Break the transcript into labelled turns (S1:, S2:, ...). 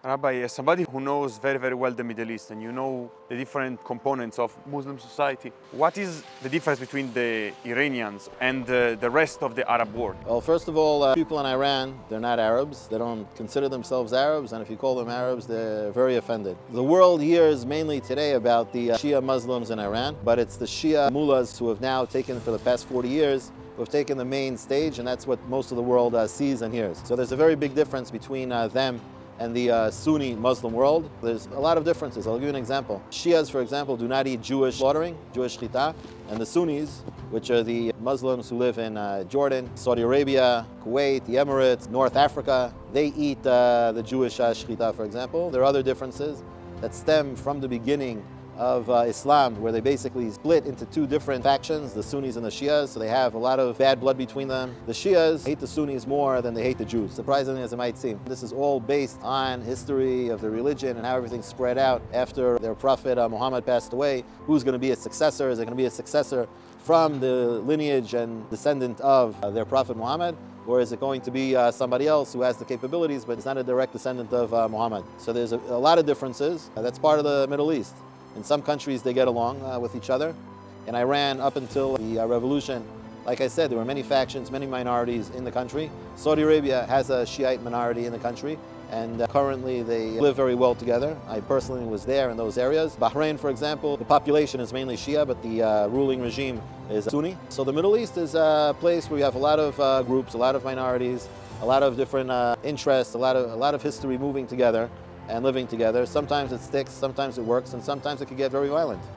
S1: Rabbi, as somebody who knows very, very well the Middle East, and you know the different components of Muslim society, what is the difference between the Iranians and the rest of the Arab world?
S2: Well, first of all, people in Iran, they're not Arabs. They don't consider themselves Arabs, and if you call them Arabs, they're very offended. The world hears mainly today about the Shia Muslims in Iran, but it's the Shia mullahs who have now taken, for the past 40 years, who have taken the main stage, and that's what most of the world sees and hears. So there's a very big difference between them and the Sunni Muslim world. There's a lot of differences. I'll give you an example. Shias, for example, do not eat Jewish slaughtering, Jewish chita, and the Sunnis, which are the Muslims who live in Jordan, Saudi Arabia, Kuwait, the Emirates, North Africa, they eat the Jewish shechita, for example. There are other differences that stem from the beginning of Islam, where they basically split into two different factions, the Sunnis and the Shias, so they have a lot of bad blood between them. The Shias hate the Sunnis more than they hate the Jews, surprisingly as it might seem. This is all based on history of the religion and how everything spread out after their prophet Muhammad passed away. Who's going to be a successor? Is it going to be a successor from the lineage and descendant of their prophet Muhammad? Or is it going to be somebody else who has the capabilities but is not a direct descendant of Muhammad? So there's a lot of differences. That's part of the Middle East. In some countries, they get along with each other. In Iran, up until the revolution, like I said, there were many factions, many minorities in the country. Saudi Arabia has a Shiite minority in the country, and currently they live very well together. I personally was there in those areas. Bahrain, for example, the population is mainly Shia, but the ruling regime is Sunni. So the Middle East is a place where you have a lot of groups, a lot of minorities, a lot of different interests, a lot of history moving together and living together. Sometimes it sticks, sometimes it works, and sometimes it can get very violent.